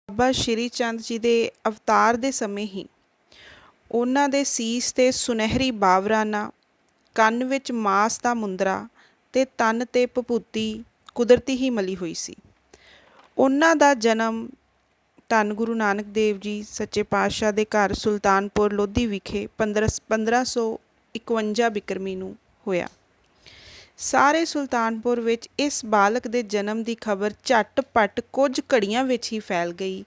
ਬਾਬਾ ਸ਼੍ਰੀ ਚੰਦ ਜੀ ਦੇ ਅਵਤਾਰ ਦੇ ਸਮੇਂ ਹੀ ਉਹਨਾਂ ਦੇ ਸੀਸ 'ਤੇ ਸੁਨਹਿਰੀ ਬਾਵਰਾਨਾ, ਕੰਨ ਵਿੱਚ ਮਾਸ ਦਾ ਮੁੰਦਰਾ ਅਤੇ ਤਨ 'ਤੇ ਭਭੂਤੀ ਕੁਦਰਤੀ ਹੀ ਮਲੀ ਹੋਈ ਸੀ। ਉਹਨਾਂ ਦਾ ਜਨਮ ਧੰਨ ਗੁਰੂ ਨਾਨਕ ਦੇਵ ਜੀ ਸੱਚੇ ਪਾਤਸ਼ਾਹ ਦੇ ਘਰ ਸੁਲਤਾਨਪੁਰ ਲੋਧੀ ਵਿਖੇ 1551 ਬਿਕਰਮੀ ਨੂੰ ਹੋਇਆ। ਸਾਰੇ ਸੁਲਤਾਨਪੁਰ ਵਿੱਚ ਇਸ ਬਾਲਕ ਦੇ ਜਨਮ ਦੀ ਖਬਰ ਝੱਟ-ਪੱਟ ਕੁਝ ਘੜੀਆਂ ਵਿੱਚ ਹੀ ਫੈਲ ਗਈ।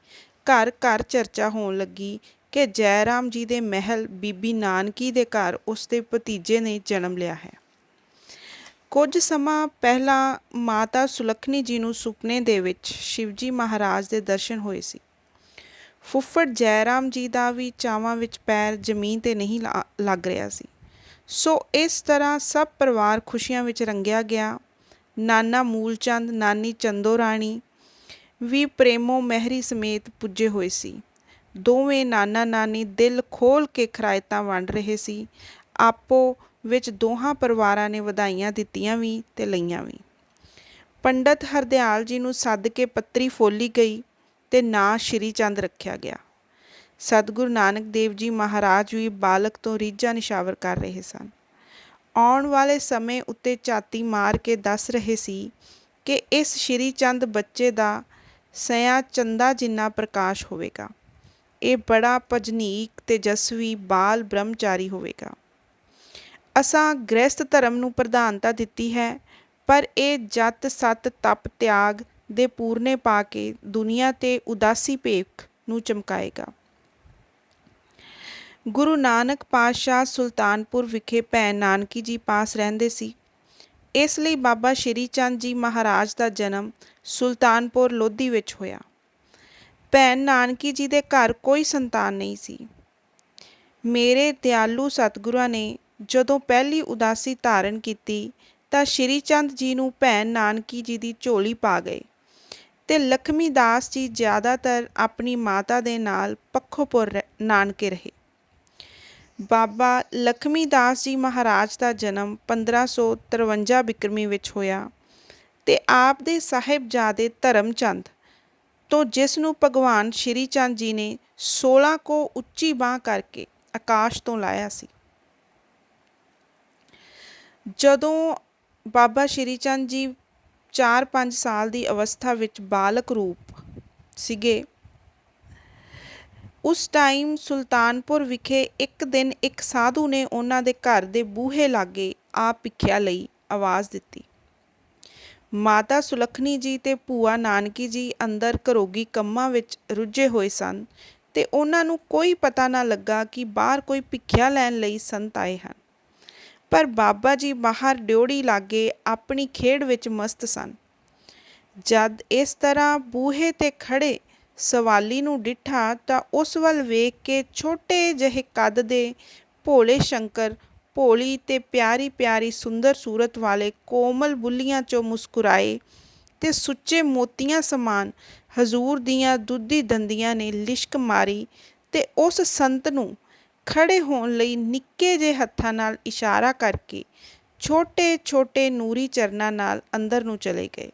ਘਰ ਘਰ ਚਰਚਾ ਹੋਣ ਲੱਗੀ ਕਿ ਜੈ ਰਾਮ ਜੀ ਦੇ ਮਹਿਲ ਬੀਬੀ ਨਾਨਕੀ ਦੇ ਘਰ ਉਸ ਦੇ ਭਤੀਜੇ ਨੇ ਜਨਮ ਲਿਆ ਹੈ। ਕੁਝ ਸਮਾਂ ਪਹਿਲਾਂ ਮਾਤਾ ਸੁਲੱਖਣੀ ਜੀ ਨੂੰ ਸੁਪਨੇ ਦੇ ਵਿੱਚ ਸ਼ਿਵਜੀ ਮਹਾਰਾਜ ਦੇ ਦਰਸ਼ਨ ਹੋਏ ਸੀ। ਫੁੱਫੜ ਜੈ ਰਾਮ ਜੀ ਦਾ ਵੀ ਚਾਵਾਂ ਵਿੱਚ ਪੈਰ ਜ਼ਮੀਨ 'ਤੇ ਨਹੀਂ ਲੱਗ ਰਿਹਾ ਸੀ। ਸੋ ਇਸ ਤਰ੍ਹਾਂ ਸਭ ਪਰਿਵਾਰ ਖੁਸ਼ੀਆਂ ਵਿੱਚ ਰੰਗਿਆ ਗਿਆ। ਨਾਨਾ ਮੂਲਚੰਦ, ਨਾਨੀ ਚੰਦੋ ਰਾਣੀ ਵੀ ਪ੍ਰੇਮੋ ਮਹਿਰੀ ਸਮੇਤ ਪੁੱਜੇ ਹੋਏ ਸੀ। ਦੋਵੇਂ ਨਾਨਾ ਨਾਨੀ ਦਿਲ ਖੋਲ੍ਹ ਕੇ ਖਰਾਇਤਾਂ ਵੰਡ ਰਹੇ ਸੀ। ਆਪੋ ਵਿੱਚ ਦੋਹਾਂ ਪਰਿਵਾਰਾਂ ਨੇ ਵਧਾਈਆਂ ਦਿੱਤੀਆਂ ਵੀ ਅਤੇ ਲਈਆਂ ਵੀ। ਪੰਡਤ ਹਰਦਿਆਲ ਜੀ ਨੂੰ ਸੱਦ ਕੇ ਪੱਤਰੀ ਫੋਲੀ ਗਈ ਅਤੇ ਨਾਂ ਸ਼੍ਰੀ ਚੰਦ ਰੱਖਿਆ ਗਿਆ। ਸਤਿਗੁਰੂ ਨਾਨਕ ਦੇਵ ਜੀ ਮਹਾਰਾਜ ਵੀ ਬਾਲਕ ਤੋਂ ਰੀਝਾਂ ਨਿਸ਼ਾਵਰ ਕਰ ਰਹੇ ਸਨ। ਆਉਣ ਵਾਲੇ ਸਮੇਂ ਉੱਤੇ ਝਾਤੀ ਮਾਰ ਕੇ ਦੱਸ ਰਹੇ ਸੀ ਕਿ ਇਸ ਸ਼੍ਰੀ ਚੰਦ ਬੱਚੇ ਦਾ ਸਿਆਂ ਚੰਦਾ ਜਿੰਨਾ ਪ੍ਰਕਾਸ਼ ਹੋਵੇਗਾ। ਇਹ ਬੜਾ ਭਜਨੀਕ ਤੇਜਸਵੀ ਬਾਲ ਬ੍ਰਹਮਚਾਰੀ ਹੋਵੇਗਾ। ਅਸਾਂ ਗ੍ਰਹਿਸਥ ਧਰਮ ਨੂੰ ਪ੍ਰਧਾਨਤਾ ਦਿੱਤੀ ਹੈ, ਪਰ ਇਹ ਜਤ ਸਤ ਤਪ ਤਿਆਗ ਦੇ ਪੂਰਨੇ ਪਾ ਕੇ ਦੁਨੀਆ 'ਤੇ ਉਦਾਸੀ ਭੇਖ ਨੂੰ ਚਮਕਾਏਗਾ। ਗੁਰੂ ਨਾਨਕ ਪਾਤਸ਼ਾਹ ਸੁਲਤਾਨਪੁਰ ਵਿਖੇ ਭੈਣ ਨਾਨਕੀ ਜੀ ਪਾਸ ਰਹਿੰਦੇ ਸੀ। ਇਸ ਲਈ ਬਾਬਾ ਸ਼੍ਰੀ ਚੰਦ ਜੀ ਮਹਾਰਾਜ ਦਾ ਜਨਮ ਸੁਲਤਾਨਪੁਰ ਲੋਧੀ ਵਿੱਚ ਹੋਇਆ। ਭੈਣ ਨਾਨਕੀ ਜੀ ਦੇ ਘਰ ਕੋਈ ਸੰਤਾਨ ਨਹੀਂ ਸੀ। ਮੇਰੇ ਦਿਆਲੂ ਸਤਿਗੁਰਾਂ ਨੇ ਜਦੋਂ ਪਹਿਲੀ ਉਦਾਸੀ ਧਾਰਨ ਕੀਤੀ ਤਾਂ ਸ਼੍ਰੀ ਚੰਦ ਜੀ ਨੂੰ ਭੈਣ ਨਾਨਕੀ ਜੀ ਦੀ ਝੋਲੀ ਪਾ ਗਏ ਅਤੇ ਲਖਮੀ ਦਾਸ ਜੀ ਜ਼ਿਆਦਾਤਰ ਆਪਣੀ ਮਾਤਾ ਦੇ ਨਾਲ ਪੱਖੋਪੁਰ ਨਾਨਕੇ ਰਹੇ। ਬਾਬਾ ਲਖਮੀ ਦਾਸ ਜੀ ਮਹਾਰਾਜ ਦਾ ਜਨਮ 1553 ਬਿਕਰਮੀ ਵਿੱਚ ਹੋਇਆ ਅਤੇ ਆਪ ਦੇ ਸਾਹਿਬਜ਼ਾਦੇ ਧਰਮ ਚੰਦ ਤੋਂ ਜਿਸ ਨੂੰ ਭਗਵਾਨ ਸ਼੍ਰੀ ਚੰਦ ਜੀ ਨੇ 16 ਕੋ ਉੱਚੀ ਬਾਂਹ ਕਰਕੇ ਆਕਾਸ਼ ਤੋਂ ਲਾਇਆ ਸੀ। ਜਦੋਂ ਬਾਬਾ ਸ਼੍ਰੀ ਚੰਦ ਜੀ 4-5 ਸਾਲ ਦੀ ਅਵਸਥਾ ਵਿੱਚ ਬਾਲਕ ਰੂਪ ਸੀਗੇ, ਉਸ ਟਾਈਮ ਸੁਲਤਾਨਪੁਰ ਵਿਖੇ ਇੱਕ ਦਿਨ ਇੱਕ ਸਾਧੂ ਨੇ ਉਹਨਾਂ ਦੇ ਘਰ ਦੇ ਬੂਹੇ ਲਾਗੇ ਆ ਭਿੱਖਿਆ ਲਈ ਆਵਾਜ਼ ਦਿੱਤੀ। ਮਾਤਾ ਸੁਲੱਖਣੀ ਜੀ ਅਤੇ ਭੂਆ ਨਾਨਕੀ ਜੀ ਅੰਦਰ ਘਰੋਗੀ ਕੰਮਾਂ ਵਿੱਚ ਰੁੱਝੇ ਹੋਏ ਸਨ ਅਤੇ ਉਹਨਾਂ ਨੂੰ ਕੋਈ ਪਤਾ ਨਾ ਲੱਗਾ ਕਿ ਬਾਹਰ ਕੋਈ ਭਿੱਖਿਆ ਲੈਣ ਲਈ ਸੰਤ ਆਏ ਹਨ। ਪਰ ਬਾਬਾ ਜੀ ਬਾਹਰ ਡਿਓੜੀ ਲਾਗੇ ਆਪਣੀ ਖੇਡ ਵਿੱਚ ਮਸਤ ਸਨ। ਜਦ ਇਸ ਤਰ੍ਹਾਂ ਬੂਹੇ 'ਤੇ ਖੜ੍ਹੇ ਸਵਾਲੀ ਨੂੰ ਡਿੱਠਾ ਤਾਂ ਉਸ ਵੱਲ ਵੇਖ ਕੇ ਛੋਟੇ ਜਿਹੇ ਕੱਦ ਦੇ ਭੋਲੇ ਸ਼ੰਕਰ ਭੋਲੀ ਅਤੇ ਪਿਆਰੀ ਪਿਆਰੀ ਸੁੰਦਰ ਸੂਰਤ ਵਾਲੇ ਕੋਮਲ ਬੁੱਲੀਆਂ 'ਚੋਂ ਮੁਸਕਰਾਏ ਅਤੇ ਸੁੱਚੇ ਮੋਤੀਆਂ ਸਮਾਨ ਹਜ਼ੂਰ ਦੀਆਂ ਦੁੱਧੀ ਦੰਦੀਆਂ ਨੇ ਲਿਸ਼ਕ ਮਾਰੀ ਅਤੇ ਉਸ ਸੰਤ ਨੂੰ ਖੜ੍ਹੇ ਹੋਣ ਲਈ ਨਿੱਕੇ ਜਿਹੇ ਹੱਥਾਂ ਨਾਲ ਇਸ਼ਾਰਾ ਕਰਕੇ ਛੋਟੇ ਛੋਟੇ ਨੂਰੀ ਚਰਨਾਂ ਨਾਲ ਅੰਦਰ ਨੂੰ ਚਲੇ ਗਏ।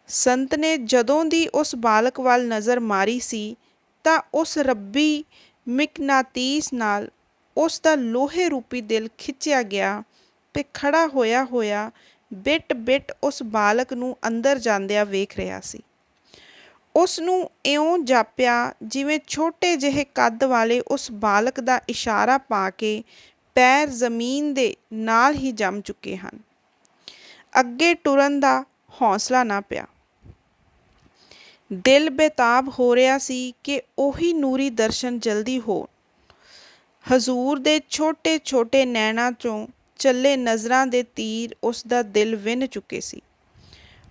ਸੰਤ ਨੇ ਜਦੋਂ ਦੀ ਉਸ ਬਾਲਕ ਵੱਲ ਨਜ਼ਰ ਮਾਰੀ ਸੀ ਤਾਂ ਉਸ ਰੱਬੀ ਮਿਕਨਾਤੀਸ ਨਾਲ ਉਸ ਦਾ ਲੋਹੇ ਰੂਪੀ ਦਿਲ ਖਿੱਚਿਆ ਗਿਆ ਅਤੇ ਖੜ੍ਹਾ ਹੋਇਆ ਹੋਇਆ ਬਿੱਟ ਬਿੱਟ ਉਸ ਬਾਲਕ ਨੂੰ ਅੰਦਰ ਜਾਂਦਿਆਂ ਵੇਖ ਰਿਹਾ ਸੀ। ਉਸ ਨੂੰ ਇਉਂ ਜਾਪਿਆ ਜਿਵੇਂ ਛੋਟੇ ਜਿਹੇ ਕੱਦ ਵਾਲੇ ਉਸ ਬਾਲਕ ਦਾ ਇਸ਼ਾਰਾ ਪਾ ਕੇ ਪੈਰ ਜ਼ਮੀਨ ਦੇ ਨਾਲ ਹੀ ਜੰਮ ਚੁੱਕੇ ਹਨ। ਅੱਗੇ ਟੁਰਨ ਦਾ ਹੌਸਲਾ ਨਾ ਪਿਆ। ਦਿਲ ਬੇਤਾਬ ਹੋ ਰਿਹਾ ਸੀ ਕਿ ਉਹੀ ਨੂਰੀ ਦਰਸ਼ਨ ਜਲਦੀ ਹੋਣ। ਹਜ਼ੂਰ ਦੇ ਛੋਟੇ ਛੋਟੇ ਨੈਣਾਂ 'ਚੋਂ ਚੱਲੇ ਨਜ਼ਰਾਂ ਦੇ ਤੀਰ ਉਸ ਦਾ ਦਿਲ ਵਿੰਨ੍ਹ ਚੁੱਕੇ ਸੀ।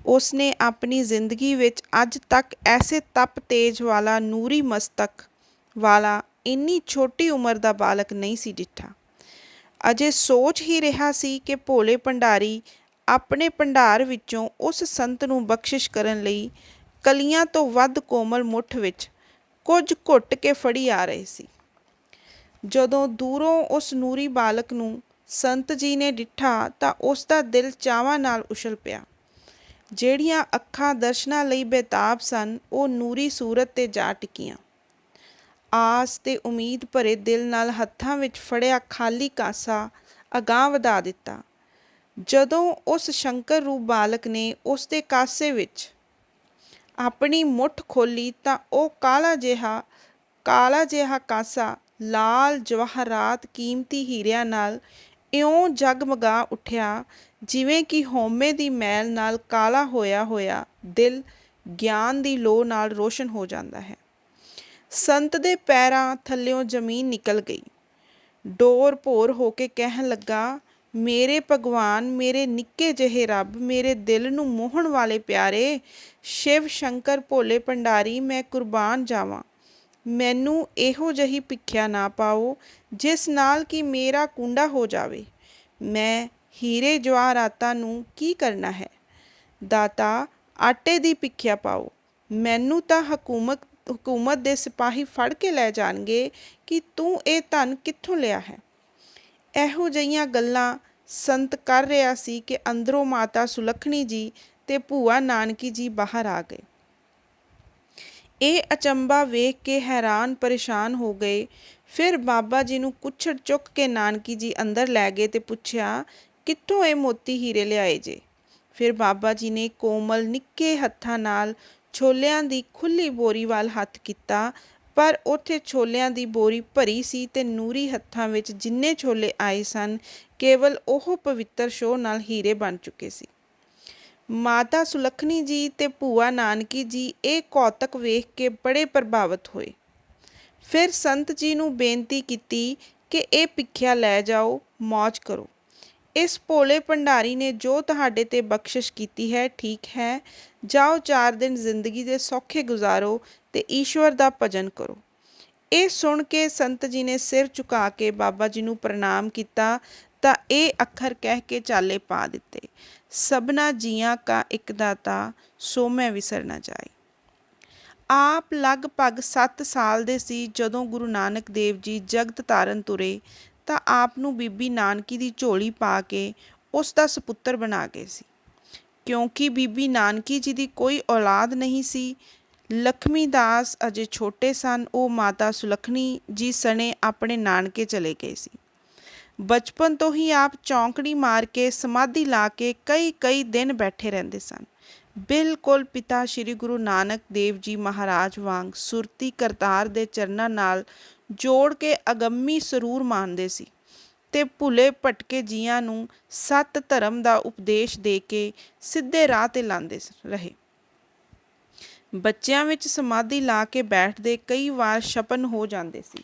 ਉਸ ਨੇ ਆਪਣੀ ਜ਼ਿੰਦਗੀ ਵਿੱਚ ਅੱਜ ਤੱਕ ਐਸੇ ਤਪ ਤੇਜ ਵਾਲਾ ਨੂਰੀ ਮਸਤਕ ਵਾਲਾ ਇੰਨੀ ਛੋਟੀ ਉਮਰ ਦਾ ਬਾਲਕ ਨਹੀਂ ਸੀ ਡਿੱਠਾ। ਅਜੇ ਸੋਚ ਹੀ ਰਿਹਾ ਸੀ ਕਿ ਭੋਲੇ ਭੰਡਾਰੀ ਆਪਣੇ ਭੰਡਾਰ ਵਿੱਚੋਂ ਉਸ ਸੰਤ ਨੂੰ ਬਖਸ਼ਿਸ਼ ਕਰਨ ਲਈ ਕਲੀਆਂ ਤੋਂ ਵੱਧ ਕੋਮਲ ਮੁੱਠ ਵਿੱਚ ਕੁਝ ਘੁੱਟ ਕੇ ਫੜੀ ਆ ਰਹੇ ਸੀ। ਜਦੋਂ ਦੂਰੋਂ ਉਸ ਨੂਰੀ ਬਾਲਕ ਨੂੰ ਸੰਤ ਜੀ ਨੇ ਡਿੱਠਾ ਤਾਂ ਉਸ ਦਾ ਦਿਲ ਚਾਵਾਂ ਨਾਲ ਉਛਲ ਪਿਆ। ਜਿਹੜੀਆਂ ਅੱਖਾਂ ਦਰਸ਼ਨਾਂ ਲਈ ਬੇਤਾਬ ਸਨ, ਉਹ ਨੂਰੀ ਸੂਰਤ 'ਤੇ ਜਾ ਟਿਕੀਆਂ। ਆਸ ਤੇ ਉਮੀਦ ਭਰੇ ਦਿਲ ਨਾਲ ਹੱਥਾਂ ਵਿੱਚ ਫੜਿਆ ਖਾਲੀ ਕਾਸਾ ਅਗਾਂਹ ਵਧਾ ਦਿੱਤਾ। ਜਦੋਂ ਉਸ ਸ਼ੰਕਰ ਰੂਪ ਬਾਲਕ ਨੇ ਉਸ ਦੇ ਕਾਸੇ ਵਿੱਚ ਆਪਣੀ ਮੁੱਠ ਖੋਲ੍ਹੀ ਤਾਂ ਉਹ ਕਾਲਾ ਜਿਹਾ ਕਾਸਾ ਲਾਲ ਜਵਾਹਰਾਤ ਕੀਮਤੀ ਹੀਰਿਆਂ ਨਾਲ ਇਉਂ ਜਗਮਗਾ ਉੱਠਿਆ, ਜਿਵੇਂ ਕਿ ਹਉਮੈ ਦੀ ਮੈਲ ਨਾਲ ਕਾਲਾ ਹੋਇਆ ਹੋਇਆ ਦਿਲ ਗਿਆਨ ਦੀ ਲੋ ਨਾਲ ਰੋਸ਼ਨ ਹੋ ਜਾਂਦਾ ਹੈ। ਸੰਤ ਦੇ ਪੈਰਾਂ ਥੱਲਿਓਂ ਜ਼ਮੀਨ ਨਿਕਲ ਗਈ। ਡੋਰ ਭੋਰ ਹੋ ਕੇ ਕਹਿਣ ਲੱਗਾ, ਮੇਰੇ ਭਗਵਾਨ, ਮੇਰੇ ਨਿੱਕੇ ਜਿਹੇ ਰੱਬ, ਮੇਰੇ ਦਿਲ ਨੂੰ ਮੋਹਣ ਵਾਲੇ ਪਿਆਰੇ, ਸ਼ਿਵ ਸ਼ੰਕਰ ਭੋਲੇ ਭੰਡਾਰੀ, ਮੈਂ ਕੁਰਬਾਨ ਜਾਵਾਂ। ਮੈਨੂੰ ਇਹੋ ਜਿਹੀ ਭਿੱਖਿਆ ਨਾ ਪਾਓ ਜਿਸ ਨਾਲ ਕਿ ਮੇਰਾ ਕੁੰਡਾ ਹੋ ਜਾਵੇ। ਮੈਂ ਹੀਰੇ ਜਵਾਹਰਾਤਾਂ ਨੂੰ ਕੀ ਕਰਨਾ ਹੈ? ਦਾਤਾ, ਆਟੇ ਦੀ ਭਿੱਖਿਆ ਪਾਓ। ਮੈਨੂੰ ਤਾਂ ਹਕੂਮਤ ਦੇ ਸਿਪਾਹੀ ਫੜ ਕੇ ਲੈ ਜਾਣਗੇ ਕਿ ਤੂੰ ਇਹ ਧਨ ਕਿੱਥੋਂ ਲਿਆ ਹੈ। ਇਹੋ ਜਿਹੀਆਂ ਗੱਲਾਂ ਸੰਤ ਕਰ ਰਿਹਾ ਸੀ ਕਿ ਅੰਦਰੋਂ ਮਾਤਾ ਸੁਲੱਖਣੀ ਜੀ ਤੇ ਭੂਆ ਨਾਨਕੀ ਜੀ ਬਾਹਰ ਆ ਗਏ। ਇਹ ਅਚੰਭਾ ਵੇਖ ਕੇ ਹੈਰਾਨ ਪਰੇਸ਼ਾਨ ਹੋ ਗਏ। ਫਿਰ ਬਾਬਾ ਜੀ ਨੂੰ ਕੁੱਛੜ ਚੁੱਕ ਕੇ ਨਾਨਕੀ ਜੀ ਅੰਦਰ ਲੈ ਗਏ ਤੇ ਪੁੱਛਿਆ, ਕਿੱਥੋਂ ਇਹ ਮੋਤੀ ਹੀਰੇ ਲਿਆਏ ਜੇ? ਫਿਰ ਬਾਬਾ ਜੀ ਨੇ ਕੋਮਲ ਨਿੱਕੇ ਹੱਥਾਂ ਨਾਲ ਛੋਲਿਆਂ ਦੀ ਖੁੱਲ੍ਹੀ ਬੋਰੀ ਵੱਲ ਹੱਥ ਕੀਤਾ, ਪਰ ਉੱਥੇ ਛੋਲਿਆਂ ਦੀ ਬੋਰੀ ਭਰੀ ਸੀ ਤੇ ਨੂਰੀ ਹੱਥਾਂ ਵਿੱਚ ਜਿੰਨੇ ਛੋਲੇ ਆਏ ਸਨ, ਕੇਵਲ ਉਹ ਪਵਿੱਤਰ ਸ਼ੋਅ ਨਾਲ ਹੀਰੇ ਬਣ ਚੁੱਕੇ ਸੀ। ਮਾਤਾ ਸੁਲੱਖਣੀ ਜੀ ਤੇ ਭੂਆ ਨਾਨਕੀ ਜੀ ਇਹ ਕੌਤਕ ਵੇਖ ਕੇ ਬੜੇ ਪ੍ਰਭਾਵਿਤ ਹੋਏ। ਫਿਰ ਸੰਤ ਜੀ ਨੂੰ ਬੇਨਤੀ ਕੀਤੀ ਕਿ ਇਹ ਭਿੱਖਿਆ ਲੈ ਜਾਓ, ਮੌਜ ਕਰੋ। ਇਸ ਭੋਲੇ ਭੰਡਾਰੀ ਨੇ ਜੋ ਤੁਹਾਡੇ 'ਤੇ ਬਖਸ਼ਿਸ਼ ਕੀਤੀ ਹੈ, ਠੀਕ ਹੈ, ਜਾਓ 4 ਦਿਨ ਜ਼ਿੰਦਗੀ ਦੇ ਸੌਖੇ ਗੁਜ਼ਾਰੋ ਤੇ ਈਸ਼ਵਰ ਦਾ ਭਜਨ ਕਰੋ। ਇਹ ਸੁਣ ਕੇ ਸੰਤ ਜੀ ਨੇ ਸਿਰ ਝੁਕਾ ਕੇ ਬਾਬਾ ਜੀ ਨੂੰ ਪ੍ਰਣਾਮ ਕੀਤਾ ਤਾਂ ਇਹ ਅੱਖਰ ਕਹਿ ਕੇ ਚਾਲੇ ਪਾ ਦਿੱਤੇ, ਸਭਨਾ ਜੀਆਂ ਕਾ ਇੱਕ ਦਾਤਾ, ਸੋ ਮੈਂ ਵਿਸਰ ਨਾ ਜਾਏ। ਆਪ ਲਗਭਗ 7 ਸਾਲ ਦੇ ਸੀ ਜਦੋਂ ਗੁਰੂ ਨਾਨਕ ਦੇਵ ਜੀ ਜਗਤ ਤਾਰਨ ਤੁਰੇ ਤਾਂ ਆਪ ਨੂੰ ਬੀਬੀ ਨਾਨਕੀ ਦੀ ਝੋਲੀ ਪਾ ਕੇ ਉਸ ਦਾ ਸਪੁੱਤਰ ਬਣਾ ਗਏ ਸੀ। ਕਿਉਂਕਿ ਬੀਬੀ ਨਾਨਕੀ ਜੀ ਦੀ ਕੋਈ ਔਲਾਦ ਨਹੀਂ ਸੀ, ਲਖਮੀ ਦਾਸ ਅਜੇ ਛੋਟੇ ਸਨ, ਉਹ ਮਾਤਾ ਸੁਲੱਖਣੀ ਜੀ ਸਣੇ ਆਪਣੇ ਨਾਨਕੇ ਚਲੇ ਗਏ ਸੀ। ਬਚਪਨ ਤੋਂ ਹੀ ਆਪ ਚੌਂਕੜੀ ਮਾਰ ਕੇ ਸਮਾਧੀ ਲਾ ਕੇ ਕਈ ਦਿਨ ਬੈਠੇ ਰਹਿੰਦੇ ਸਨ। ਬਿਲਕੁਲ ਪਿਤਾ ਸ਼੍ਰੀ ਗੁਰੂ ਨਾਨਕ ਦੇਵ ਜੀ ਮਹਾਰਾਜ ਵਾਂਗ ਸੁਰਤੀ ਕਰਤਾਰ ਦੇ ਚਰਨਾਂ ਨਾਲ ਜੋੜ ਕੇ ਅਗੰਮੀ ਸਰੂਰ ਮਾਣਦੇ ਸੀ ਤੇ ਭੁੱਲੇ ਭਟਕੇ ਜੀਆਂ ਨੂੰ ਸੱਤ ਧਰਮ ਦਾ ਉਪਦੇਸ਼ ਦੇ ਕੇ ਸਿੱਧੇ ਰਾਹ ਤੇ ਲਾਉਂਦੇ ਰਹੇ। ਬੱਚਿਆਂ ਵਿੱਚ ਸਮਾਧੀ ਲਾ ਕੇ ਬੈਠਦੇ ਕਈ ਵਾਰ ਛਪਨ ਹੋ ਜਾਂਦੇ ਸੀ।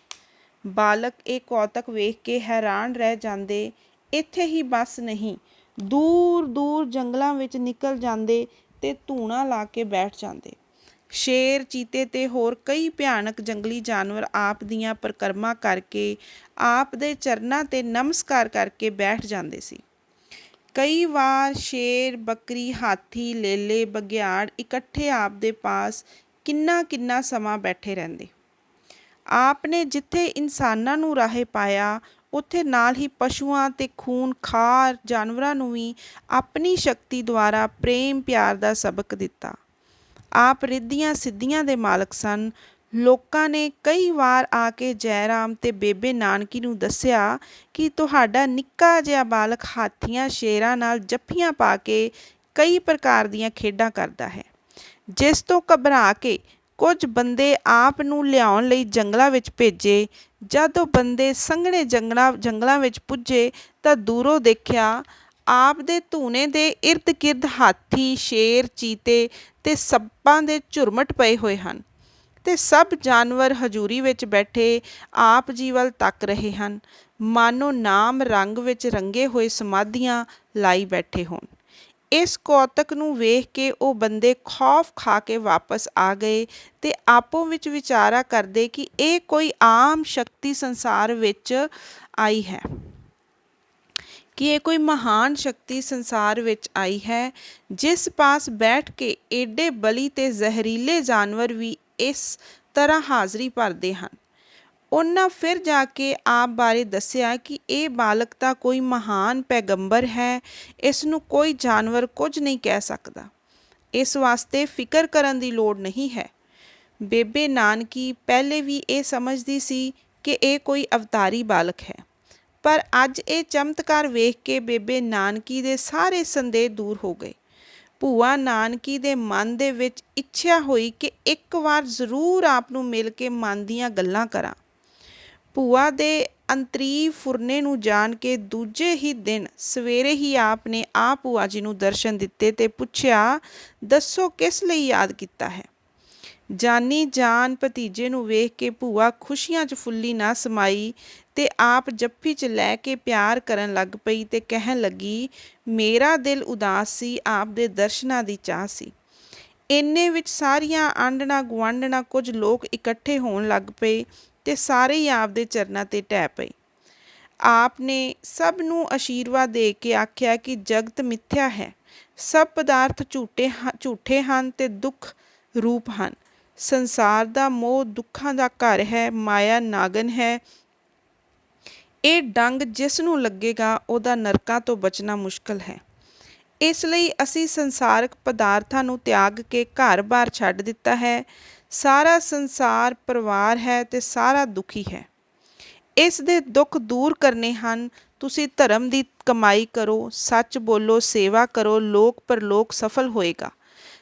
ਬਾਲਕ ਇਹ ਕੌਤਕ ਵੇਖ ਕੇ ਹੈਰਾਨ ਰਹਿ ਜਾਂਦੇ। ਇੱਥੇ ਹੀ ਬਸ ਨਹੀਂ, ਦੂਰ ਜੰਗਲਾਂ ਵਿੱਚ ਨਿਕਲ ਜਾਂਦੇ ਤੇ ਧੂਣਾ ਲਾ ਕੇ ਬੈਠ ਜਾਂਦੇ। ਸ਼ੇਰ, ਚੀਤੇ ਤੇ ਹੋਰ ਕਈ ਭਿਆਨਕ ਜੰਗਲੀ ਜਾਨਵਰ ਆਪ ਦੀਆਂ ਪਰਿਕਰਮਾ ਕਰਕੇ ਆਪ ਦੇ ਚਰਨਾਂ ਤੇ ਨਮਸਕਾਰ ਕਰਕੇ ਬੈਠ ਜਾਂਦੇ ਸੀ। ਕਈ ਵਾਰ ਸ਼ੇਰ, ਬੱਕਰੀ, ਹਾਥੀ, ਲੇਲੇ, ਬਘਿਆੜ ਇਕੱਠੇ ਆਪ ਦੇ ਪਾਸ ਕਿੰਨਾ ਸਮਾਂ ਬੈਠੇ ਰਹਿੰਦੇ। ਆਪ ਨੇ ਜਿੱਥੇ ਇਨਸਾਨਾਂ ਨੂੰ ਰਾਹੇ ਪਾਇਆ, ਉੱਥੇ ਨਾਲ ਹੀ ਪਸ਼ੂਆਂ ਤੇ ਖੂਨਖਾਰ ਜਾਨਵਰਾਂ ਨੂੰ ਵੀ ਆਪਣੀ ਸ਼ਕਤੀ ਦੁਆਰਾ ਪ੍ਰੇਮ ਪਿਆਰ ਦਾ ਸਬਕ ਦਿੱਤਾ। ਆਪ ਰਿੱਧੀਆਂ ਸਿੱਧੀਆਂ ਦੇ ਮਾਲਕ ਸਨ। ਲੋਕਾਂ ਨੇ ਕਈ ਵਾਰ ਆ ਕੇ ਜੈ ਰਾਮ ਤੇ ਬੇਬੇ ਨਾਨਕੀ ਨੂੰ ਦੱਸਿਆ ਕਿ ਤੁਹਾਡਾ ਨਿੱਕਾ ਜਿਹਾ ਬਾਲਕ ਹਾਥੀਆਂ, ਸ਼ੇਰਾਂ ਨਾਲ ਜੱਫੀਆਂ ਪਾ ਕੇ ਕਈ ਪ੍ਰਕਾਰ ਦੀਆਂ ਖੇਡਾਂ ਕਰਦਾ ਹੈ। ਜਿਸ ਤੋਂ ਘਬਰਾ ਕੇ ਕੁਝ ਬੰਦੇ ਆਪ ਨੂੰ ਲਿਆਉਣ ਲਈ ਜੰਗਲਾਂ ਵਿੱਚ ਭੇਜੇ। ਜਦ ਉਹ ਬੰਦੇ ਸੰਘਣੇ ਜੰਗਲਾਂ ਵਿੱਚ ਪੁੱਜੇ ਤਾਂ ਦੂਰੋਂ ਦੇਖਿਆ ਆਪ ਦੇ ਧੂਣੇ ਦੇ ਇਰਦ ਗਿਰਦ ਹਾਥੀ, ਸ਼ੇਰ, ਚੀਤੇ ਤੇ ਸੱਪਾਂ ਦੇ ਝੁਰਮਟ ਪਏ ਹੋਏ ਹਨ ਤੇ ਸਭ ਜਾਨਵਰ ਹਜ਼ੂਰੀ ਵਿੱਚ ਬੈਠੇ ਆਪ ਜੀ ਵੱਲ ਤੱਕ ਰਹੇ ਹਨ, ਮਾਨੋ ਨਾਮ ਰੰਗ ਵਿੱਚ ਰੰਗੇ ਹੋਏ ਸਮਾਧੀਆਂ ਲਾਈ ਬੈਠੇ ਹੋਣ। ਇਸ ਕੌਤਕ ਨੂੰ ਵੇਖ ਕੇ ਉਹ ਬੰਦੇ ਖੌਫ ਖਾ ਕੇ ਵਾਪਸ ਆ ਗਏ ਤੇ ਆਪੋ ਵਿੱਚ ਵਿਚਾਰਾ ਕਰਦੇ ਕਿ ਇਹ ਕੋਈ ਆਮ ਸ਼ਕਤੀ ਸੰਸਾਰ ਵਿੱਚ ਆਈ ਹੈ, ਕਿ ਇਹ ਕੋਈ ਮਹਾਨ ਸ਼ਕਤੀ ਸੰਸਾਰ ਵਿੱਚ ਆਈ ਹੈ, ਜਿਸ ਪਾਸ ਬੈਠ ਕੇ ਏਡੇ ਬਲੀ ਤੇ ਜ਼ਹਿਰੀਲੇ ਜਾਨਵਰ ਵੀ ਇਸ ਤਰ੍ਹਾਂ ਹਾਜ਼ਰੀ ਭਰਦੇ ਹਨ। ਉਹਨਾਂ ਫਿਰ ਜਾ ਕੇ ਆਪ ਬਾਰੇ ਦੱਸਿਆ ਕਿ ਇਹ ਬਾਲਕ ਤਾਂ ਕੋਈ ਮਹਾਨ ਪੈਗੰਬਰ ਹੈ, ਇਸ ਨੂੰ ਕੋਈ ਜਾਨਵਰ ਕੁਝ ਨਹੀਂ ਕਹਿ ਸਕਦਾ। ਇਸ ਵਾਸਤੇ ਫਿਕਰ ਕਰਨ ਦੀ ਲੋੜ ਨਹੀਂ ਹੈ। ਬੇਬੇ ਨਾਨਕੀ ਪਹਿਲੇ ਵੀ ਇਹ ਸਮਝਦੀ ਸੀ ਕਿ ਇਹ ਕੋਈ ਅਵਤਾਰੀ ਬਾਲਕ ਹੈ, ਪਰ ਅੱਜ ਇਹ ਚਮਤਕਾਰ ਵੇਖ ਕੇ ਬੇਬੇ ਨਾਨਕੀ ਦੇ ਸਾਰੇ ਸੰਦੇਹ ਦੂਰ ਹੋ ਗਏ। ਭੂਆ ਨਾਨਕੀ ਦੇ ਮਨ ਦੇ ਵਿੱਚ ਇੱਛਾ ਹੋਈ ਕਿ ਇੱਕ ਵਾਰ ਜ਼ਰੂਰ ਆਪ ਨੂੰ ਮਿਲ ਕੇ ਮਨ ਦੀਆਂ ਗੱਲਾਂ ਕਰਾਂ। ਭੂਆ ਦੇ ਅੰਤਰੀ ਫੁਰਨੇ ਨੂੰ ਜਾਣ ਕੇ ਦੂਜੇ ਹੀ ਦਿਨ ਸਵੇਰੇ ਹੀ ਆਪ ਨੇ ਭੂਆ ਜੀ ਨੂੰ ਦਰਸ਼ਨ ਦਿੱਤੇ ਤੇ ਪੁੱਛਿਆ, ਦੱਸੋ ਕਿਸ ਲਈ ਯਾਦ ਕੀਤਾ ਹੈ। ਜਾਨੀ ਜਾਨ ਭਤੀਜੇ ਨੂੰ ਵੇਖ ਕੇ ਭੂਆ ਖੁਸ਼ੀਆਂ 'ਚ ਫੁੱਲੀ ਨਾ ਸਮਾਈ ਤੇ ਆਪ ਜੱਫੀ 'ਚ ਲੈ ਕੇ ਪਿਆਰ ਕਰਨ ਲੱਗ ਪਈ ਤੇ ਕਹਿਣ ਲੱਗੀ, ਮੇਰਾ ਦਿਲ ਉਦਾਸ ਸੀ, ਆਪ ਦੇ ਦਰਸ਼ਨਾਂ ਦੀ ਚਾਹ ਸੀ। ਇੰਨੇ ਵਿੱਚ ਸਾਰੀਆਂ ਆਂਢਣਾ ਗੁਆਂਢਣਾ ਕੁਝ ਲੋਕ ਇਕੱਠੇ ਹੋਣ ਲੱਗ ਪਏ ਤੇ ਸਾਰੇ ਹੀ ਆਪ ਦੇ ਚਰਨਾਂ ਤੇ ਢਹਿ ਪਏ। ਆਪ ਨੇ ਸਭ ਨੂੰ ਆਸ਼ੀਰਵਾਦ ਦੇ ਕੇ ਆਖਿਆ ਕਿ ਜਗਤ ਮਿੱਥਿਆ ਹੈ, ਸਭ ਪਦਾਰਥ ਝੂਠੇ ਹਨ ਤੇ ਦੁੱਖ ਰੂਪ ਹਨ। ਸੰਸਾਰ ਦਾ ਮੋਹ ਦੁੱਖਾਂ ਦਾ ਘਰ ਹੈ, ਮਾਇਆ ਨਾਗਨ ਹੈ। ਇਹ ਡੰਗ ਜਿਸ ਨੂੰ ਲੱਗੇਗਾ ਉਹਦਾ ਨਰਕਾਂ ਤੋਂ ਬਚਣਾ ਮੁਸ਼ਕਲ ਹੈ। ਇਸ ਲਈ ਅਸੀਂ ਸੰਸਾਰਕ ਪਦਾਰਥਾਂ ਨੂੰ ਤਿਆਗ ਕੇ ਘਰ-ਬਾਰ ਛੱਡ ਦਿੱਤਾ ਹੈ। ਸਾਰਾ ਸੰਸਾਰ ਪਰਿਵਾਰ ਹੈ ਤੇ ਸਾਰਾ ਦੁਖੀ ਹੈ। ਇਸ ਦੇ ਦੁੱਖ ਦੂਰ ਕਰਨੇ ਹਨ। ਤੁਸੀਂ ਧਰਮ ਦੀ ਕਮਾਈ ਕਰੋ, ਸੱਚ ਬੋਲੋ, ਸੇਵਾ ਕਰੋ, ਲੋਕ ਪਰਲੋਕ ਸਫਲ ਹੋਏਗਾ।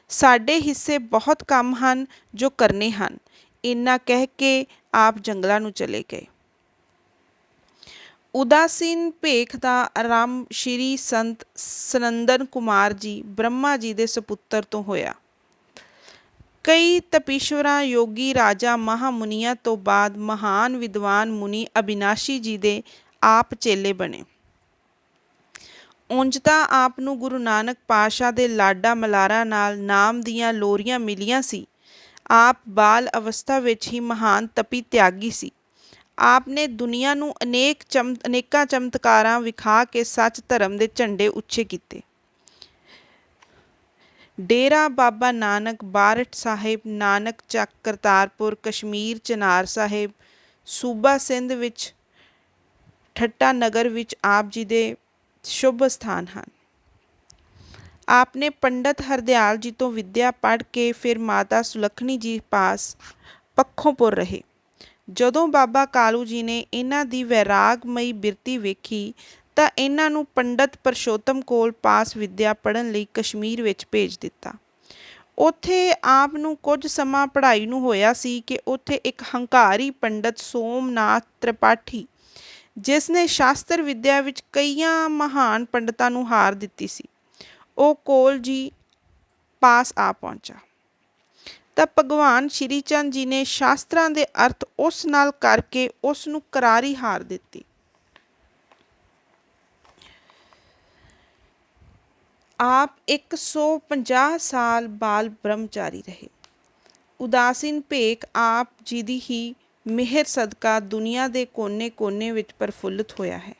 ਸਾਡੇ ਹਿੱਸੇ ਬਹੁਤ ਕੰਮ ਹਨ ਜੋ ਕਰਨੇ ਹਨ। ਇੰਨਾ ਕਹਿ ਕੇ ਆਪ ਜੰਗਲਾਂ ਨੂੰ ਚਲੇ ਗਏ। ਉਦਾਸੀਨ ਭੇਖ ਦਾ ਆਰੰਭ ਸ਼੍ਰੀ ਸੰਤ ਸਨੰਦਨ ਕੁਮਾਰ ਜੀ ਬ੍ਰਹਮਾ ਜੀ ਦੇ ਸਪੁੱਤਰ ਤੋਂ ਹੋਇਆ। ਕਈ ਤਪੀਸ਼ਵਰਾਂ, ਯੋਗੀ, ਰਾਜਾ, ਮਹਾਮੁਨੀਆਂ ਤੋਂ ਬਾਅਦ ਮਹਾਨ ਵਿਦਵਾਨ ਮੁਨੀ ਅਬਿਨਾਸ਼ੀ ਜੀ ਦੇ ਆਪ ਚੇਲੇ ਬਣੇ। ਉਂਝ ਤਾਂ ਆਪ ਨੂੰ ਗੁਰੂ ਨਾਨਕ ਪਾਤਸ਼ਾਹ ਦੇ ਲਾਡਾ ਮਲਾਰਾਂ ਨਾਲ ਨਾਮ ਦੀਆਂ ਲੋਰੀਆਂ ਮਿਲੀਆਂ ਸੀ। ਆਪ ਬਾਲ ਅਵਸਥਾ ਵਿੱਚ ਹੀ ਮਹਾਨ ਤਪੀ ਤਿਆਗੀ ਸੀ। ਆਪ ਨੇ ਦੁਨੀਆ ਨੂੰ ਅਨੇਕਾਂ ਚਮਤਕਾਰਾਂ ਵਿਖਾ ਕੇ ਸੱਚ ਧਰਮ ਦੇ ਝੰਡੇ ਉੱਚੇ ਕੀਤੇ। ਡੇਰਾ ਬਾਬਾ ਨਾਨਕ, ਬਾਰਠ ਸਾਹਿਬ, ਨਾਨਕ ਚੱਕ, ਕਰਤਾਰਪੁਰ, ਕਸ਼ਮੀਰ, ਚਨਾਰ ਸਾਹਿਬ, ਸੂਬਾ ਸਿੰਧ ਵਿੱਚ ਠੱਟਾ ਨਗਰ ਵਿੱਚ ਆਪ ਜੀ ਦੇ ਸ਼ੁਭ ਸਥਾਨ ਹਨ। ਆਪ ਨੇ ਪੰਡਤ ਹਰਦਿਆਲ ਜੀ ਤੋਂ ਵਿੱਦਿਆ ਪੜ੍ਹ ਕੇ ਫਿਰ ਮਾਤਾ ਸੁਲੱਖਣੀ ਜੀ ਪਾਸ ਪੱਖੋਪੁਰ ਰਹੇ। ਜਦੋਂ ਬਾਬਾ ਕਾਲੂ ਜੀ ਨੇ ਇਹਨਾਂ ਦੀ ਵੈਰਾਗਮਈ ਬਿਰਤੀ ਵੇਖੀ ਤਾਂ ਇਹਨਾਂ ਨੂੰ ਪੰਡਤ ਪਰਸ਼ੋਤਮ ਕੋਲ ਪਾਸ ਵਿੱਦਿਆ ਪੜ੍ਹਨ ਲਈ ਕਸ਼ਮੀਰ ਵਿੱਚ ਭੇਜ ਦਿੱਤਾ। ਉੱਥੇ ਆਪ ਨੂੰ ਕੁਝ ਸਮਾਂ ਪੜ੍ਹਾਈ ਨੂੰ ਹੋਇਆ ਸੀ ਕਿ ਉੱਥੇ ਇੱਕ ਹੰਕਾਰੀ ਪੰਡਤ ਸੋਮਨਾਥ ਤ੍ਰਿਪਾਠੀ, ਜਿਸ ਨੇ ਸ਼ਾਸਤਰ ਵਿੱਦਿਆ ਵਿੱਚ ਕਈਆਂ ਮਹਾਨ ਪੰਡਤਾਂ ਨੂੰ ਹਾਰ ਦਿੱਤੀ ਸੀ, ਉਹ ਕੋਲ ਜੀ ਪਾਸ ਆ ਪਹੁੰਚਾ ਤਾਂ ਭਗਵਾਨ ਸ਼੍ਰੀ ਚੰਦ ਜੀ ਨੇ ਸ਼ਾਸਤਰਾਂ ਦੇ ਅਰਥ ਉਸ ਨਾਲ ਕਰਕੇ ਉਸ ਨੂੰ ਕਰਾਰੀ ਹਾਰ ਦਿੱਤੀ। ਆਪ 150 ਸਾਲ ਬਾਲ ਬ੍ਰਹਮਚਾਰੀ ਰਹੇ। ਉਦਾਸੀਨ ਭੇਖ ਆਪ ਜੀ ਦੀ ਹੀ ਮਿਹਰ ਸਦਕਾ ਦੁਨੀਆ ਦੇ ਕੋਨੇ-ਕੋਨੇ ਵਿੱਚ ਪ੍ਰਫੁੱਲਿਤ ਹੋਇਆ ਹੈ।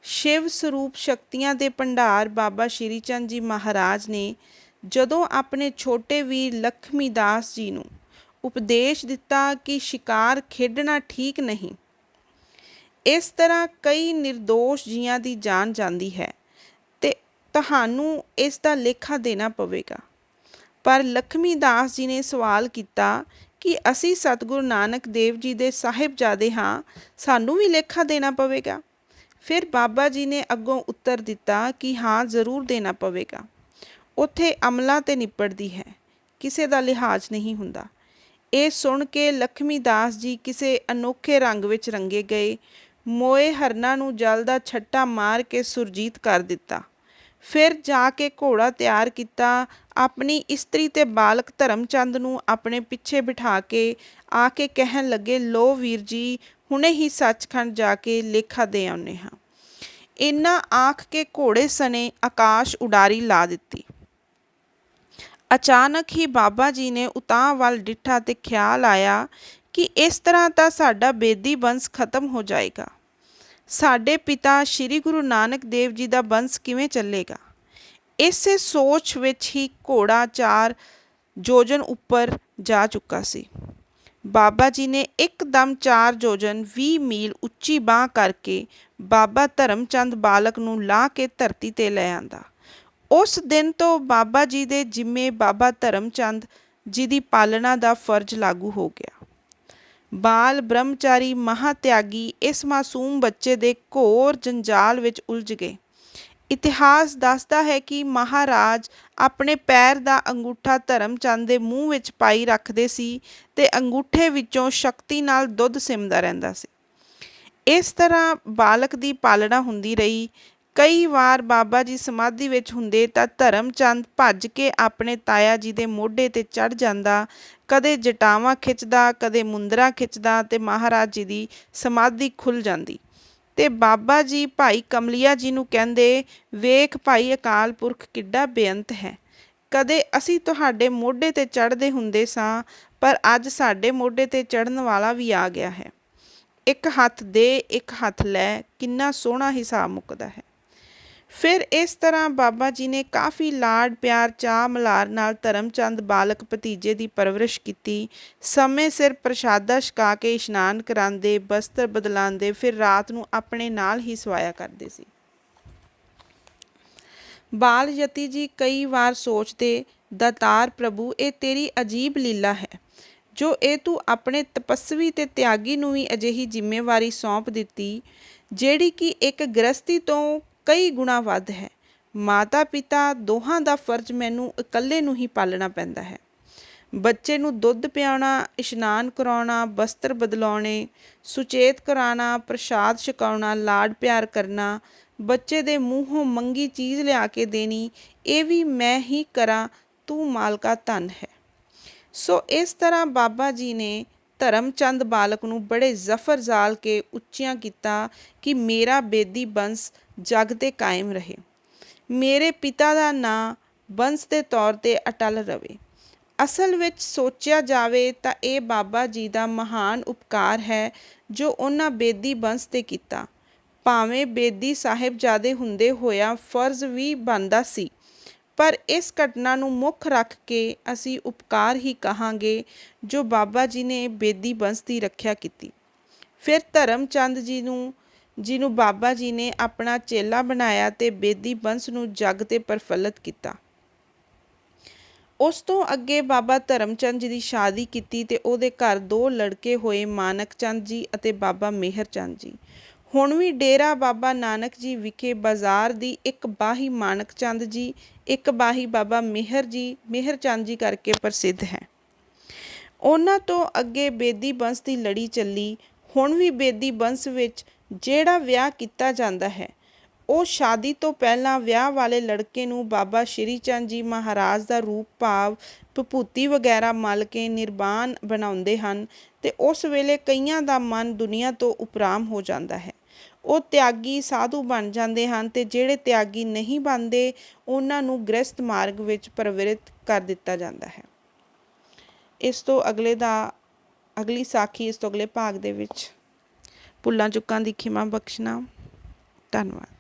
ਸ਼ਿਵ ਸਰੂਪ ਸ਼ਕਤੀਆਂ ਦੇ ਭੰਡਾਰ ਬਾਬਾ ਸ਼੍ਰੀ ਚੰਦ ਜੀ ਮਹਾਰਾਜ ਨੇ ਜਦੋਂ ਆਪਣੇ ਛੋਟੇ ਵੀਰ ਲਖਮੀ ਦਾਸ ਜੀ ਨੂੰ ਉਪਦੇਸ਼ ਦਿੱਤਾ ਕਿ ਸ਼ਿਕਾਰ ਖੇਡਣਾ ਠੀਕ ਨਹੀਂ, ਇਸ ਤਰ੍ਹਾਂ ਕਈ ਨਿਰਦੋਸ਼ ਜੀਆਂ ਦੀ ਜਾਨ ਜਾਂਦੀ ਹੈ ਤੇ ਤੁਹਾਨੂੰ ਇਸ ਦਾ ਲੇਖਾ ਦੇਣਾ ਪਵੇਗਾ। ਪਰ ਲਖਮੀ ਦਾਸ ਜੀ ਨੇ ਸਵਾਲ ਕੀਤਾ ਕਿ ਅਸੀਂ ਸਤਿਗੁਰੂ ਨਾਨਕ ਦੇਵ ਜੀ ਦੇ ਸਾਹਿਬਜ਼ਾਦੇ ਹਾਂ, ਸਾਨੂੰ ਵੀ ਲੇਖਾ ਦੇਣਾ ਪਵੇਗਾ। ਫਿਰ ਬਾਬਾ ਜੀ ਨੇ ਅੱਗੋਂ ਉੱਤਰ ਦਿੱਤਾ ਕਿ ਹਾਂ, ਜ਼ਰੂਰ ਦੇਣਾ ਪਵੇਗਾ। ਉੱਥੇ ਅਮਲਾਂ ਤੇ ਨਿਪਟਦੀ ਹੈ, ਕਿਸੇ ਦਾ ਲਿਹਾਜ਼ ਨਹੀਂ ਹੁੰਦਾ। ਇਹ ਸੁਣ ਕੇ ਲਖਮੀ ਦਾਸ ਜੀ ਕਿਸੇ ਅਨੋਖੇ ਰੰਗ ਵਿੱਚ ਰੰਗੇ ਗਏ। ਮੋਏ ਹਰਨਾਂ ਨੂੰ ਜਲ ਦਾ ਛੱਟਾ ਮਾਰ ਕੇ ਸੁਰਜੀਤ ਕਰ ਦਿੱਤਾ। ਫਿਰ ਜਾ ਕੇ ਘੋੜਾ ਤਿਆਰ ਕੀਤਾ। ਆਪਣੀ ਇਸਤਰੀ ਤੇ ਬਾਲਕ ਧਰਮਚੰਦ ਨੂੰ ਆਪਣੇ ਪਿੱਛੇ ਬਿਠਾ ਕੇ ਆ ਕੇ ਕਹਿਣ ਲੱਗੇ, ਲੋ ਵੀਰ ਜੀ, ਹੁਣੇ ਹੀ ਸੱਚਖੰਡ ਜਾ ਕੇ ਲੇਖਾ ਦੇ ਆਉਂਦੇ ਹਾਂ। ਇੰਨਾ ਆਖ ਕੇ ਘੋੜੇ ਸਣੇ ਆਕਾਸ਼ ਉਡਾਰੀ ਲਾ ਦਿੱਤੀ। ਅਚਾਨਕ ਹੀ ਬਾਬਾ ਜੀ ਨੇ ਉਤਾਂਹ ਵੱਲ ਡਿੱਠਾ ਤੇ ਖਿਆਲ ਆਇਆ ਕਿ ਇਸ ਤਰ੍ਹਾਂ ਤਾਂ ਸਾਡਾ ਬੇਦੀ ਬੰਸ ਖਤਮ ਹੋ ਜਾਏਗਾ। ਸਾਡੇ ਪਿਤਾ ਸ਼੍ਰੀ ਗੁਰੂ ਨਾਨਕ ਦੇਵ ਜੀ ਦਾ ਬੰਸ ਕਿਵੇਂ ਚੱਲੇਗਾ। ਇਸੇ ਸੋਚ ਵਿੱਚ ਹੀ ਘੋੜਾ 4 ਯੋਜਨ ਉੱਪਰ ਜਾ ਚੁੱਕਾ ਸੀ। ਬਾਬਾ ਜੀ ਨੇ ਇੱਕਦਮ 4 ਯੋਜਨ 20 ਮੀਲ ਉੱਚੀ ਬਾਂਹ ਕਰਕੇ ਬਾਬਾ ਧਰਮਚੰਦ ਬਾਲਕ ਨੂੰ ਲਾਹ ਕੇ ਧਰਤੀ ਤੇ ਲੈ ਆਂਦਾ। ਉਸ ਦਿਨ ਤੋਂ ਬਾਬਾ ਜੀ ਦੇ ਜਿੰਮੇ ਬਾਬਾ ਧਰਮ ਚੰਦ ਜੀ ਦੀ ਪਾਲਣਾ ਦਾ ਫਰਜ਼ ਲਾਗੂ ਹੋ ਗਿਆ। ਬਾਲ ਬ੍ਰਹਮਚਾਰੀ ਮਹਾਤਿਆਗੀ ਇਸ ਮਾਸੂਮ ਬੱਚੇ ਦੇ ਘੋਰ ਜੰਜਾਲ ਵਿੱਚ ਉਲਝ ਗਏ। ਇਤਿਹਾਸ ਦੱਸਦਾ ਹੈ ਕਿ ਮਹਾਰਾਜ ਆਪਣੇ ਪੈਰ ਦਾ ਅੰਗੂਠਾ ਧਰਮ ਚੰਦ ਦੇ ਮੂੰਹ ਵਿੱਚ ਪਾਈ ਰੱਖਦੇ ਸੀ ਤੇ ਅੰਗੂਠੇ ਵਿੱਚੋਂ ਸ਼ਕਤੀ ਨਾਲ ਦੁੱਧ ਸਿੰਮਦਾ ਰਹਿੰਦਾ ਸੀ। ਇਸ ਤਰ੍ਹਾਂ ਬਾਲਕ ਦੀ ਪਾਲਣਾ ਹੁੰਦੀ ਰਹੀ। ਕਈ ਵਾਰ ਬਾਬਾ ਜੀ ਸਮਾਧੀ ਵਿੱਚ ਹੁੰਦੇ ਤਾਂ ਧਰਮ ਚੰਦ ਭੱਜ ਕੇ ਆਪਣੇ ਤਾਇਆ ਜੀ ਦੇ ਮੋਢੇ 'ਤੇ ਚੜ੍ਹ ਜਾਂਦਾ, ਕਦੇ ਜਟਾਵਾਂ ਖਿੱਚਦਾ, ਕਦੇ ਮੁੰਦਰਾਂ ਖਿੱਚਦਾ ਤੇ ਮਹਾਰਾਜ ਜੀ ਦੀ ਸਮਾਧੀ ਖੁੱਲ੍ਹ ਜਾਂਦੀ। ਤੇ ਬਾਬਾ ਜੀ ਭਾਈ ਕਮਲੀਆ ਜੀ ਨੂੰ ਕਹਿੰਦੇ, ਵੇਖ ਭਾਈ ਅਕਾਲ ਪੁਰਖ ਕਿੱਡਾ ਬੇਅੰਤ ਹੈ। ਕਦੇ ਅਸੀਂ ਤੁਹਾਡੇ ਮੋਢੇ 'ਤੇ ਚੜ੍ਹਦੇ ਹੁੰਦੇ ਸਾਂ, ਪਰ ਅੱਜ ਸਾਡੇ ਮੋਢੇ 'ਤੇ ਚੜ੍ਹਨ ਵਾਲਾ ਵੀ ਆ ਗਿਆ ਹੈ। ਇੱਕ ਹੱਥ ਦੇ ਇੱਕ ਹੱਥ ਲੈ, ਕਿੰਨਾ ਸੋਹਣਾ ਹਿਸਾਬ ਮੁੱਕਦਾ ਹੈ। ਫਿਰ ਇਸ ਤਰ੍ਹਾਂ ਬਾਬਾ ਜੀ ਨੇ ਕਾਫੀ ਲਾਡ ਪਿਆਰ ਚਾਅ ਮਲ੍ਹਾਰ ਨਾਲ ਧਰਮ ਚੰਦ ਬਾਲਕ ਭਤੀਜੇ ਦੀ ਪਰਵਰਿਸ਼ ਕੀਤੀ। ਸਮੇਂ ਸਿਰ ਪ੍ਰਸ਼ਾਦਾ ਛਕਾ ਕੇ ਇਸ਼ਨਾਨ ਕਰਾਉਂਦੇ, ਬਸਤਰ ਬਦਲਾਉਂਦੇ, ਫਿਰ ਰਾਤ ਨੂੰ ਆਪਣੇ ਨਾਲ ਹੀ ਸਵਾਇਆ ਕਰਦੇ ਸੀ। ਬਾਲ ਯਤੀ ਜੀ ਕਈ ਵਾਰ ਸੋਚਦੇ, ਦਾਤਾਰ ਪ੍ਰਭੂ, ਇਹ ਤੇਰੀ ਅਜੀਬ ਲੀਲਾ ਹੈ ਜੋ ਇਹ ਤੂੰ ਆਪਣੇ ਤਪੱਸਵੀ ਤੇ ਤਿਆਗੀ ਨੂੰ ਵੀ ਅਜਿਹੀ ਜ਼ਿੰਮੇਵਾਰੀ ਸੌਂਪ ਦਿੱਤੀ, ਜਿਹੜੀ ਕਿ ਇੱਕ ਗ੍ਰਸਤੀ ਤੋਂ ਕਈ ਗੁਣਾ ਵੱਧ ਹੈ। ਮਾਤਾ ਪਿਤਾ ਦੋਹਾਂ ਦਾ ਫਰਜ਼ ਮੈਨੂੰ ਇਕੱਲੇ ਨੂੰ ਹੀ ਪਾਲਣਾ ਪੈਂਦਾ ਹੈ। ਬੱਚੇ ਨੂੰ ਦੁੱਧ ਪਿਆਉਣਾ, ਇਸ਼ਨਾਨ ਕਰਾਉਣਾ, ਬਸਤਰ ਬਦਲਾਉਣੇ, ਸੁਚੇਤ ਕਰਾਉਣਾ, ਪ੍ਰਸ਼ਾਦ ਛਕਾਉਣਾ, ਲਾਡ ਪਿਆਰ ਕਰਨਾ, ਬੱਚੇ ਦੇ ਮੂੰਹੋਂ ਮੰਗੀ ਚੀਜ਼ ਲਿਆ ਕੇ ਦੇਣੀ, ਇਹ ਵੀ ਮੈਂ ਹੀ ਕਰਾਂ, ਤੂੰ ਮਾਲਕਾ ਧਨ ਹੈ। ਸੋ ਇਸ ਤਰ੍ਹਾਂ ਬਾਬਾ ਜੀ ਨੇ ਧਰਮ ਚੰਦ ਬਾਲਕ ਨੂੰ ਬੜੇ ਜ਼ਫਰ ਜ਼ਾਲ ਕੇ ਉੱਚੀਆਂ ਕੀਤਾ ਕਿ ਮੇਰਾ ਬੇਦੀ ਬੰਸ ਜਗ 'ਤੇ ਕਾਇਮ ਰਹੇ, ਮੇਰੇ ਪਿਤਾ ਦਾ ਨਾਂ ਬੰਸ ਦੇ ਤੌਰ 'ਤੇ ਅਟਲ ਰਵੇ। ਅਸਲ ਵਿੱਚ ਸੋਚਿਆ ਜਾਵੇ ਤਾਂ ਇਹ ਬਾਬਾ ਜੀ ਦਾ ਮਹਾਨ ਉਪਕਾਰ ਹੈ ਜੋ ਉਹਨਾਂ ਬੇਦੀ ਬੰਸ 'ਤੇ ਕੀਤਾ। ਭਾਵੇਂ ਬੇਦੀ ਸਾਹਿਬਜ਼ਾਦੇ ਹੁੰਦੇ ਹੋਇਆ ਫਰਜ਼ ਵੀ ਬਣਦਾ ਸੀ, ਪਰ ਇਸ ਘਟਨਾ ਨੂੰ ਮੁੱਖ ਰੱਖ ਕੇ ਅਸੀਂ ਉਪਕਾਰ ਹੀ ਕਹਾਂਗੇ ਜੋ ਬਾਬਾ ਜੀ ਨੇ ਬੇਦੀ ਬੰਸ ਦੀ ਰੱਖਿਆ ਕੀਤੀ। ਫਿਰ ਧਰਮ ਚੰਦ ਜਿਹਨੂੰ ਬਾਬਾ ਜੀ ਨੇ ਆਪਣਾ ਚੇਲਾ ਬਣਾਇਆ ਤੇ ਬੇਦੀ ਬੰਸ ਨੂੰ ਜਗ 'ਤੇ ਪ੍ਰਫੁੱਲਤ ਕੀਤਾ। ਉਸ ਤੋਂ ਅੱਗੇ ਬਾਬਾ ਧਰਮ ਚੰਦ ਜੀ ਦੀ ਸ਼ਾਦੀ ਕੀਤੀ ਤੇ ਉਹਦੇ ਘਰ 2 ਲੜਕੇ ਹੋਏ, ਮਾਨਕ ਚੰਦ ਜੀ ਅਤੇ ਬਾਬਾ ਮੇਹਰ ਚੰਦ ਜੀ। ਹੁਣ ਵੀ ਡੇਰਾ ਬਾਬਾ ਨਾਨਕ ਜੀ ਵਿਖੇ ਬਾਜ਼ਾਰ ਦੀ ਇੱਕ ਬਾਹੀ ਮਾਨਕ ਚੰਦ ਜੀ, ਇੱਕ ਬਾਹੀ ਬਾਬਾ ਮੇਹਰ ਚੰਦ ਜੀ ਕਰਕੇ ਪ੍ਰਸਿੱਧ ਹੈ। ਉਹਨਾਂ ਤੋਂ ਅੱਗੇ ਬੇਦੀ ਬੰਸ ਦੀ ਲੜੀ ਚੱਲੀ। ਹੁਣ ਵੀ ਬੇਦੀ ਬੰਸ ਵਿੱਚ ਜਿਹੜਾ ਵਿਆਹ ਕੀਤਾ ਜਾਂਦਾ ਹੈ, ਉਹ ਸ਼ਾਦੀ ਤੋਂ ਪਹਿਲਾਂ ਵਿਆਹ ਵਾਲੇ ਲੜਕੇ ਨੂੰ ਬਾਬਾ ਸ਼੍ਰੀ ਚੰਦ ਜੀ ਮਹਾਰਾਜ ਦਾ ਰੂਪ ਭਾਵ ਵਿਭੂਤੀ ਵਗੈਰਾ ਮਲ ਕੇ ਨਿਰਵਾਨ ਬਣਾਉਂਦੇ ਹਨ ਤੇ ਉਸ ਵੇਲੇ ਕਈਆਂ ਦਾ ਮਨ ਦੁਨੀਆ ਤੋਂ ਉਪਰਾਮ ਹੋ ਜਾਂਦਾ ਹੈ। ਉਹ ਤਿਆਗੀ ਸਾਧੂ ਬਣ ਜਾਂਦੇ ਹਨ ਤੇ ਜਿਹੜੇ ਤਿਆਗੀ ਨਹੀਂ ਬਣਦੇ, ਉਹਨਾਂ ਨੂੰ ਗ੍ਰਸਤ ਮਾਰਗ ਵਿੱਚ ਪ੍ਰਵਿਰਤ ਕਰ ਦਿੱਤਾ ਜਾਂਦਾ ਹੈ। ਇਸ ਤੋਂ ਅਗਲੀ ਸਾਖੀ ਇਸ ਤੋਂ ਅਗਲੇ ਭਾਗ ਦੇ ਵਿੱਚ ਭੁੱਲਾਂ ਚੁੱਕਾਂ ਦੀ ਖਿਮਾ ਬਖਸ਼ਣਾ। ਧੰਨਵਾਦ।